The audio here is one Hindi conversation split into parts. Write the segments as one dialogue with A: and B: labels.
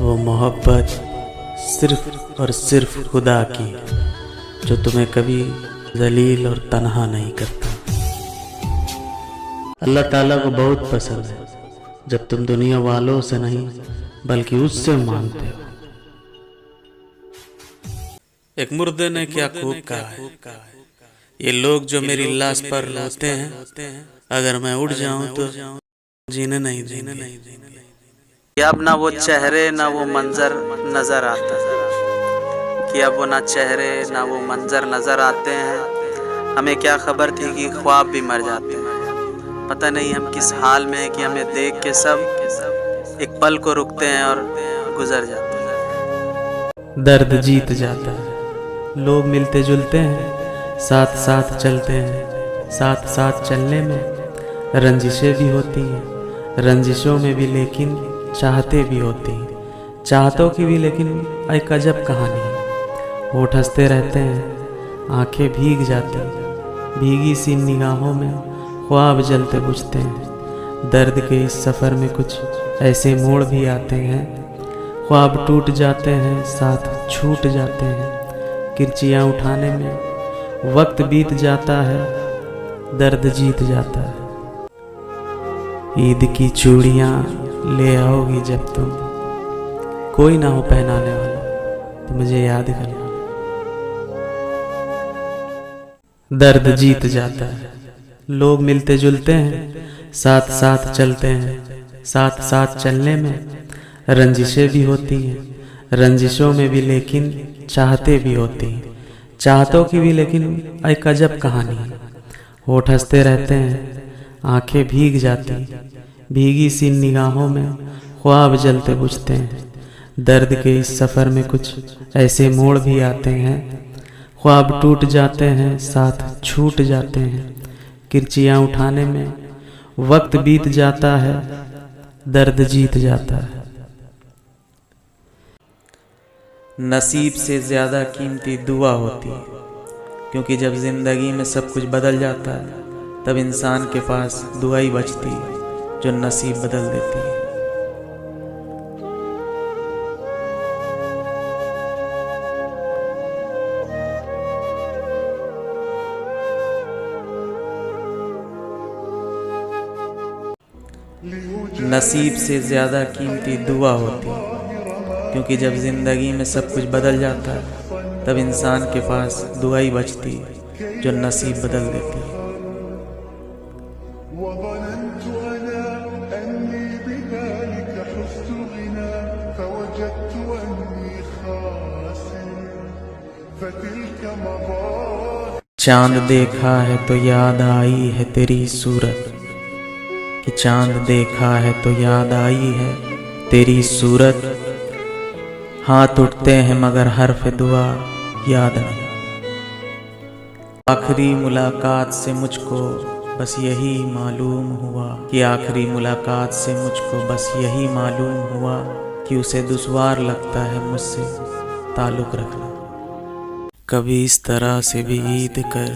A: वो मोहब्बत सिर्फ और सिर्फ खुदा की है, जो तुम्हें कभी जलील और तन्हा नहीं करता। अल्लाह ताला को बहुत पसंद है जब तुम दुनिया वालों से नहीं बल्कि उससे मांगते हो। एक मुर्दे ने क्या खूब कहा है, ये लोग जो मेरी लाश पर रोते हैं, अगर मैं उड़ जाऊं तो जीने नहीं देंगे। कि अब ना वो चेहरे ना वो मंजर नजर आता है, कि अब वो ना चेहरे ना वो मंजर नजर आते हैं। हमें क्या खबर थी कि ख्वाब भी मर जाते हैं। पता नहीं हम किस हाल में हैं कि हमें देख के सब एक पल को रुकते हैं और गुजर जाते हैं। दर्द जीत जाता है, लोग मिलते जुलते हैं, साथ साथ चलते हैं। साथ साथ चलने में रंजिशें भी होती हैं, रंजिशों में भी लेकिन चाहते भी होती हैं। चाहतों की भी लेकिन एक अजब कहानी है। होठ हंसते रहते हैं, आंखें भीग जाती हैं, भीगी सी निगाहों में ख्वाब जलते बुझते हैं। दर्द के इस सफ़र में कुछ ऐसे मोड़ भी आते हैं, ख्वाब टूट जाते हैं, साथ छूट जाते हैं। किरचियाँ उठाने में वक्त बीत जाता है, दर्द जीत जाता है। ईद की चूड़ियाँ ले आओगी जब तुम, कोई ना हो पहनाने वाला तो मुझे याद करना। दर्द जीत जाता है, लोग मिलते जुलते हैं, साथ साथ चलते हैं। साथ साथ चलने में रंजिशें भी होती हैं, रंजिशों में भी लेकिन चाहते भी होती हैं। चाहतों की भी लेकिन एक अजब कहानी है। होठ हंसते रहते हैं, आंखें भीग जाती, भीगी सी निगाहों में ख्वाब जलते बुझते हैं। दर्द के इस सफ़र में कुछ ऐसे मोड़ भी आते हैं, ख्वाब टूट जाते हैं, साथ छूट जाते हैं। किरचियाँ उठाने में वक्त बीत जाता है, दर्द जीत जाता है। नसीब से ज़्यादा कीमती दुआ होती है, क्योंकि जब ज़िंदगी में सब कुछ बदल जाता है तब इंसान के पास दुआ ही बचती है जो नसीब बदल देती है। नसीब से ज़्यादा कीमती दुआ होती है, क्योंकि जब ज़िंदगी में सब कुछ बदल जाता है तब इंसान के पास दुआ ही बचती है जो नसीब बदल देती है। चांद देखा है तो याद आई है तेरी सूरत, कि चांद देखा है तो याद आई है तेरी सूरत। हाथ उठते हैं मगर हर्फ दुआ याद नहीं। आखिरी मुलाकात से मुझको बस यही मालूम हुआ, कि आखिरी मुलाकात से मुझको बस यही मालूम हुआ कि उसे दुश्वार लगता है मुझसे ताल्लुक़ रखना। कभी इस तरह से भी ईद कर,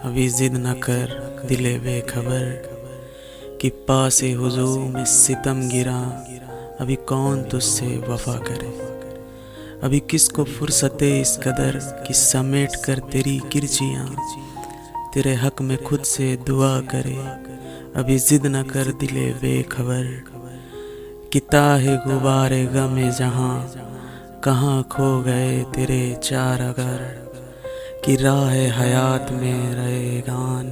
A: अभी जिद न कर दिले बेखबर, कि पास हुजूर में सितम गिरा, अभी कौन तुझसे वफा करे। अभी किसको फुर्सते इस कदर कि समेट कर तेरी किरचियाँ तेरे हक में खुद से दुआ करे। अभी जिद न कर दिले बेखबर, कि ताहे गुबारे गमे जहाँ, कहाँ खो गए तेरे चार अगर, कि राह हयात में रहेगान,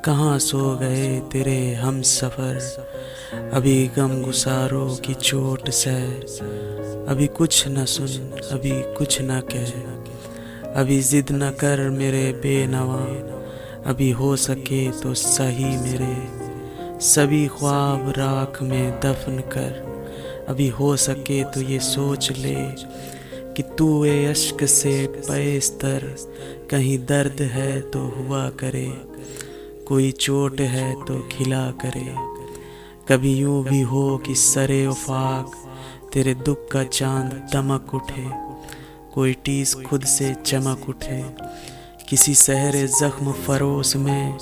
A: कहाँ सो गए तेरे हम सफ़र। अभी गम गुसारों की चोट से, अभी कुछ न सुन, अभी कुछ न कह। अभी जिद न कर मेरे बेनवा, अभी हो सके तो सही मेरे सभी ख्वाब राख में दफन कर। अभी हो सके तो ये सोच ले कि तू ए अश्क से पैस्तर, कहीं दर्द है तो हुआ करे, कोई चोट है तो खिला करे। कभी यूं भी हो कि सरे उफाक तेरे दुख का चांद दमक उठे, कोई टीस खुद से चमक उठे। किसी सहरे ज़ख्म फरोस में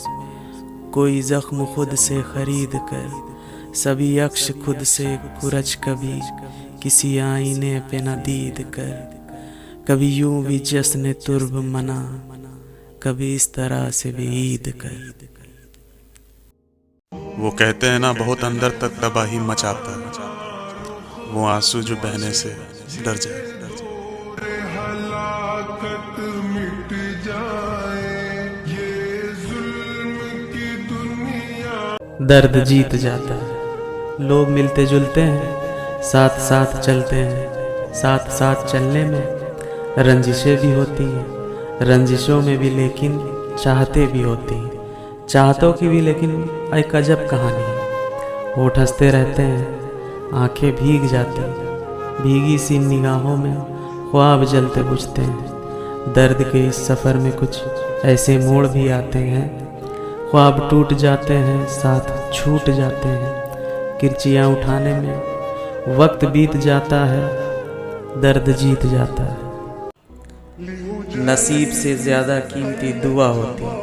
A: कोई ज़ख्म खुद से ख़रीद कर, सभी अक्ष खुद से कुरच कभी किसी आईने पे न दीद कर, कभी यूं भी जश्न तुर्ब मना, कभी इस तरह से भी ईद कर।
B: वो कहते हैं ना बहुत अंदर तक तबाही मचाता है, वो आंसू जो बहने से डर जाए।
C: हलाकत मिट जाए, ये जुल्म की दुनिया।
A: दर्द जीत जाता है, लोग मिलते जुलते हैं, साथ साथ चलते हैं, साथ साथ चलने में रंजिशें भी होती हैं, रंजिशों में भी लेकिन चाहते भी होती हैं, चाहतों की भी लेकिन एक अजब कहानी है। होठ हंसते रहते हैं, आंखें भीग जाती हैं, भीगी सी निगाहों में ख्वाब जलते बुझते हैं। दर्द के इस सफ़र में कुछ ऐसे मोड़ भी आते हैं, ख्वाब टूट जाते हैं, साथ छूट जाते हैं। किरचियाँ उठाने में वक्त बीत जाता है, दर्द जीत जाता है। नसीब से ज़्यादा कीमती दुआ होती है,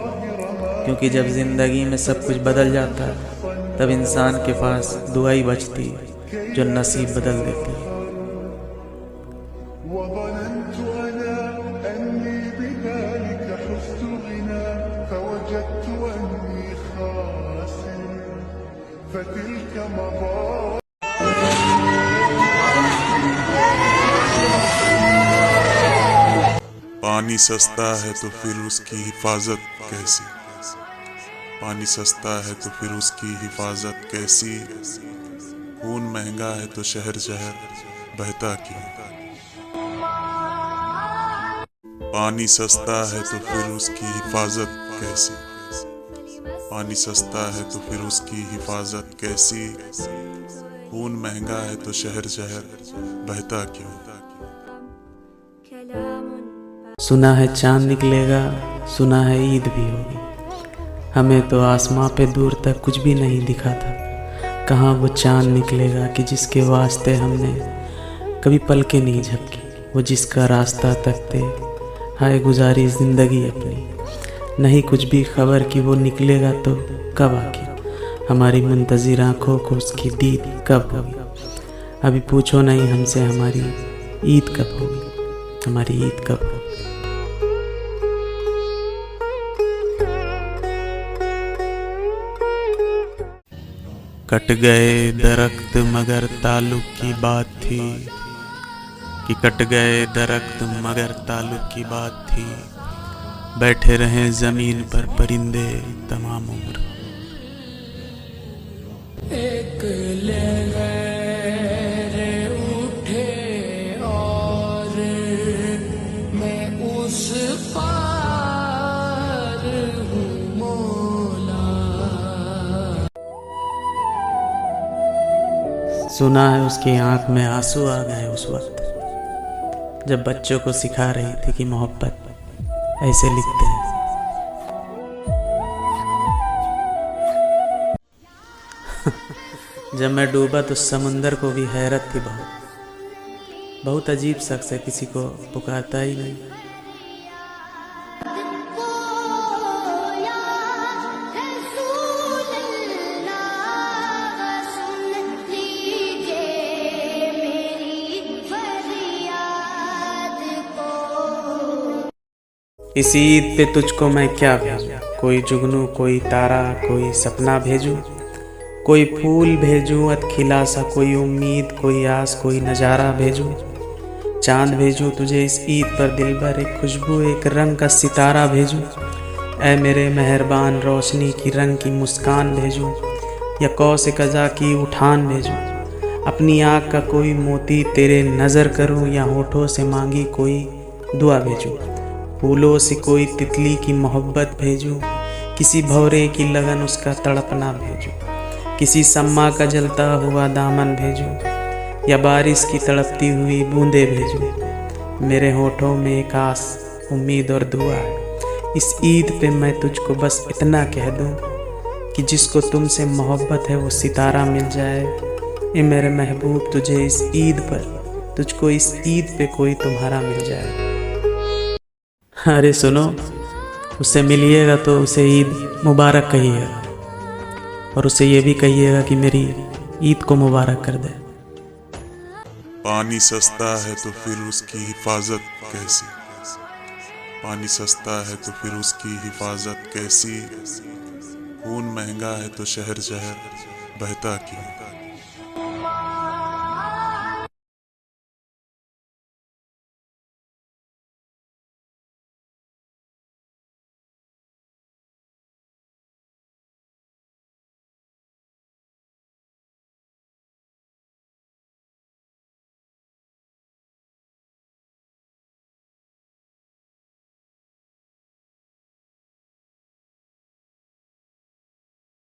A: क्योंकि जब ज़िंदगी में सब कुछ बदल जाता है तब इंसान के पास दुआ ही बचती है जो नसीब बदल देती है।
B: पानी सस्ता है तो फिर उसकी हिफाजत कैसी, पानी सस्ता है तो फिर उसकी हिफाजत कैसी, खून महंगा है तो शहर शहर बहता क्यों। पानी सस्ता है तो फिर उसकी हिफाजत कैसी, पानी सस्ता है तो फिर उसकी हिफाजत कैसी, खून महंगा है तो शहर शहर बहता क्यों।
A: सुना है चांद निकलेगा, सुना है ईद भी होगी, हमें तो आसमां पे दूर तक कुछ भी नहीं दिखा था। कहाँ वो चांद निकलेगा कि जिसके वास्ते हमने कभी पलकें नहीं झपकी, वो जिसका रास्ता तकते हाय गुजारी ज़िंदगी अपनी। नहीं कुछ भी खबर कि वो निकलेगा तो कब आखिर, हमारी मुंतज़िर आँखों को उसकी दीद कब होगी। अभी पूछो नहीं हमसे हमारी ईद कब होगी, हमारी ईद कब होगी। कट गए दरख्त मगर ताल्लुक की बात थी, कि कट गए दरख्त मगर ताल्लुक की बात थी, बैठे रहे ज़मीन पर परिंदे तमाम उम्र। एक लहर उठे और मैं उस पार हूँ मौला। सुना है उसकी आंख में आंसू आ गए उस वक्त जब बच्चों को सिखा रही थी कि मोहब्बत ऐसे लिखते हैं। जब मैं डूबा तो समुंदर को भी हैरत थी बहुत अजीब शख्स है, किसी को पुकारता ही नहीं। इस ईद पे तुझको मैं क्या भेजूं, कोई जुगनू, कोई तारा, कोई सपना भेजूं, कोई फूल भेजूं अध खिला सा, कोई उम्मीद, कोई आस, कोई नज़ारा भेजूं। चांद भेजूं तुझे इस ईद पर दिलबर, एक खुशबू, एक रंग का सितारा भेजूं। ऐ मेरे मेहरबान रोशनी की रंग की मुस्कान भेजूं, या कौस कज़ा की उठान भेजूं। अपनी आँख का कोई मोती तेरे नज़र करूं, या होठों से मांगी कोई दुआ भेजूं। फूलों से कोई तितली की मोहब्बत भेजूं, किसी भौरे की लगन उसका तड़पना भेजूं। किसी सम्मा का जलता हुआ दामन भेजूं, या बारिश की तड़पती हुई बूंदे भेजूं। मेरे होठों में एक आस, उम्मीद और दुआ है। इस ईद पे मैं तुझको बस इतना कह दूं कि जिसको तुमसे मोहब्बत है वो सितारा मिल जाए। ए मेरे महबूब तुझे इस ईद पर, तुझको इस ईद पे कोई तुम्हारा मिल जाए। अरे सुनो, उससे मिलिएगा तो उसे ईद मुबारक कहिएगा, और उसे ये भी कहिएगा कि मेरी ईद को मुबारक कर दे।
B: पानी सस्ता है तो फिर उसकी हिफाजत कैसी? पानी सस्ता है तो फिर उसकी हिफाजत कैसी? खून महंगा है तो शहर शहर बहता क्यों?